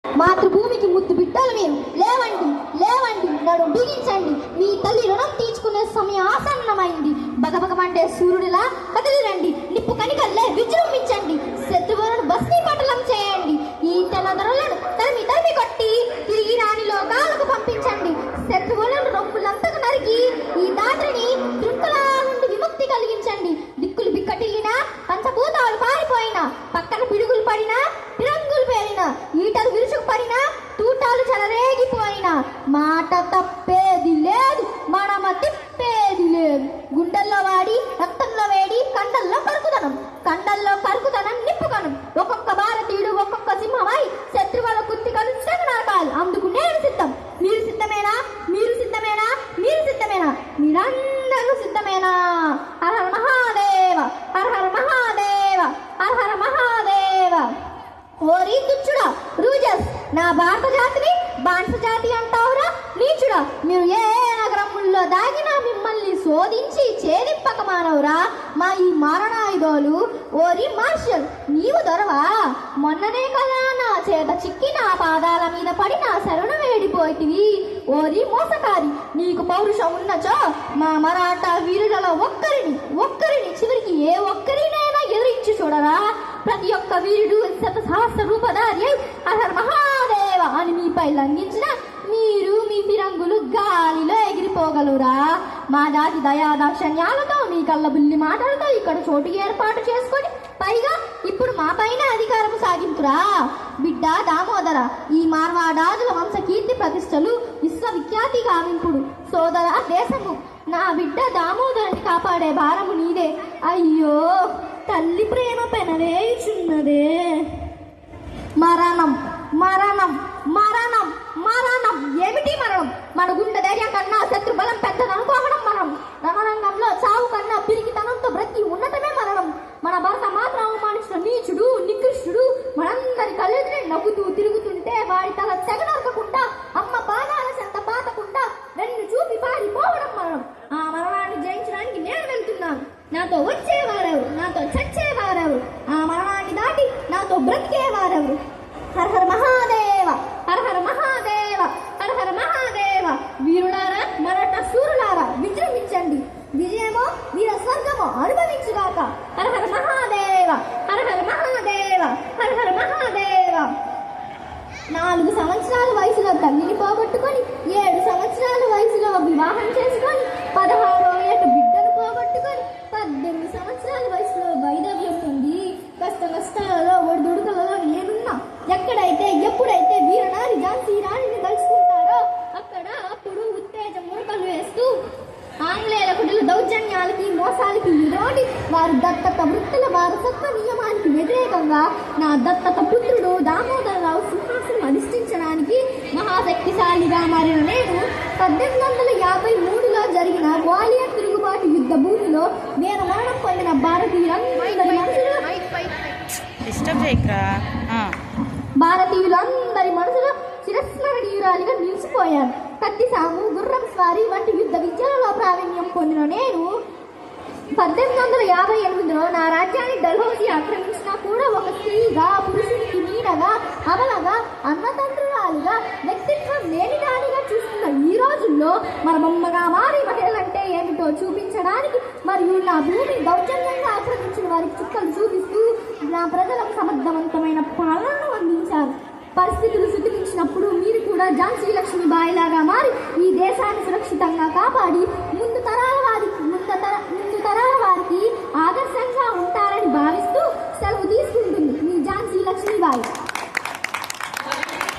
మాతృభూమికి ముద్దు బిడ్డలు మీరు లేవండి, లేవండి, నడు బిగించండి. మీ తల్లి రుణం తీర్చుకునే సమయం ఆసన్నమైంది. బగబగమంటే సూర్యుడిలా కదిలి రండి. నిప్పు కనికల్లే విజృంభించండి. శత్రువులను భస్మీపటలం చేయండి. ఈ తెల్లదొరలను తరిమి తరిమి కొట్టి తిరిగి రాని లోకాలకు పంపించండి. శత్రువులను రొమ్ములంతకు నరికి ఈ దాత్రిని తృంకలా నుండి విముక్తి కలిగించండి. దిక్కులు బిక్కటిల్లినా, పంచభూతాలు పారిపోయినా, పక్కన పిడుగులు పడినా, పిరంగులు పేరినా, ఈటలు విరుచుకు పడినా, తూటాలు చెలరేగిపోయినా మాట తప్పేది లేదు, మనమ తిప్పేది లేదు. గుండెల్లో వాడి రక్తంలో వేడి, కండల్లో కరుకుదనం నిప్పుకనం. ఒక్కొక్క భారతీయుడు ఒక్కొక్క సింహమై శత్రువుల కుత్తికలు శరణాకాలు. అందుకు నేను సిద్ధం. మీరు సిద్ధమేనా? మీరు సిద్ధమేనా? మీరు సిద్ధమేనా? మీరందరూ సిద్ధమేనా? హర హర మహాదేవ, హర హర మహాదేవ, హర హర మహాదేవ. ఓరి తుచ్చుడా, రూజస్, నా భారత జాతిని బానిస జాతి అంటావురా నీచుడా. మీరు ఏ నగరముల్లో దాగినా మిమ్మల్ని శోధించి చేరింపక మానవురా మా ఈ మారణాయుధోలు. ఓరి మార్షల్, నీవు దొరవా? మొన్ననే కదా నా చేత చిక్కి నా పాదాల మీద పడి నా శరణు వేడిపోయితివి. ఓరి మోసకారి, నీకు పౌరుషం ఉన్నచో మా మరాఠా వీరులలో ఒక్కరిని చివరికి ఏ ఒక్కరినైనా ఎదిరించి చూడరా. ప్రతి ఒక్క వీరుడు శత సహస్ర రూపధారి అహర్ మహాదేవ అని మీపై లంఘించిన మీరు మీ ఫిరంగులు గాలిలో ఎగిరిపోగలురా. మా జాతి దయాదాక్షణ్యాలతో మీ కళ్ళబుల్లి మాటలతో ఇక్కడ చోటు ఏర్పాటు చేసుకొని పైగా ఇప్పుడు మా పైన అధికారం సాగింపురా. బిడ్డ దామోదర, ఈ మార్వాడాదుల వంశ కీర్తి ప్రతిష్టలు విశ్వవిఖ్యాతి గావింపుడు. సోదర దేశము, నా బిడ్డ దామోదరుని కాపాడే భారము నీదే. అయ్యో, తల్లి ప్రేమ పెనవేయుచున్నదే. మరణం మరణం మరణం మరణం. ఏమిటి మరణం? మన గుండె ధైర్యం కన్నా శత్రు బలం పెద్దదనుకోవడం మరణం. రణరంగంలో చావు కన్నా పిరికితనంతో బ్రతి ఉండటమే మరణం. మన భర్త మాత్రం అవమానించిన నీచుడు నికృష్టుడు మనందరి కళ్ళెదురే నవ్వుతూ తిరుగుతుంటే వాడి తల తెగనరకకుండా అమ్మ పాదాల చెంత పాతకుండా వెన్ను చూపి పారిపోవడం మరణం. ఆ మరణాన్ని జయించడానికి నేను వెళ్తున్నాను. నాతో వచ్చేవారెవరు? నాతో చచ్చేవారెవరు? ఆ మరణాన్ని దాటి నాతో బ్రతికేవారెవరు? హర హర మహాదేవ, హర హర మహాదేవ, హర హర మహాదేవ. వీరులారా, మరాఠా శూరులారా, విజృంభించండి. విజయమో వీర స్వర్గమో అనుభవించుగాక. హర హర మహాదేవ, హర హర మహాదేవ, హర హర మహాదేవ. 4 సంవత్సరాల వయసులో తల్లిని పోగొట్టుకొని 7 సంవత్సరాల వయసులో వివాహం చేసుకొని 16వ ఏట బిడ్డను పోగొట్టుకొని 18 సంవత్సరాల వయసులో వైదవ్యం పొంది కష్ట నష్టాలలో ఒడిదుడుకలలో నేనున్నా. ఎక్కడైతే ఎప్పుడైతే వీరనారి ఝాన్సీ రాణిని తలుచుకుంటారో అప్పుడు ఉత్తేజం మురకలు వేస్తూ ఆంగ్లేయుల కుటిల దౌర్జన్యాలకి మోసాలకి విరోధి వారి దత్తత వృత్తుల వారసత్వ నియమానికి వ్యతిరేకంగా నా దత్తత పుత్రుడు దామోదరరావు సింహాసనం అధిష్ఠించడానికి మహాశక్తిశాలిగా మారిన నేను 1853లో జరిగిన గ్వాలియర్ తిరుగుబాటు యుద్ధ భూమిలో నేను మరణం పొందిన భారతీయులందరి మనసులో చిరస్మరణీయురాలిగా నిలిచిపోయాను. కత్తిసాము, గుర్రం స్వారీ వంటి యుద్ధ విద్యలలో ప్రావీణ్యం పొందిన నేను 1858లో నా రాజ్యాన్ని డల్హౌసీ ఆక్రమించినా కూడా ఒక స్త్రీగా, పురుషునికి నీడగా, అమలగా, అన్నతండ్రురాలుగా, వ్యక్తిత్వం లేనిదానిగా చూస్తున్న ఈ రోజుల్లో మన బొమ్మగా మారి మహిళలంటే ఏమిటో చూపించడానికి మరియు నా భూమిని దౌర్జన్యంగా ఆక్రమించిన వారికి చుక్కలు చూపిస్తూ నా ప్రజలకు సమర్థవంతమైన పాలనను అందించారు. పరిస్థితులు శుద్ధించినప్పుడు మీరు కూడా ఝాన్సీ లక్ష్మీబాయిలాగా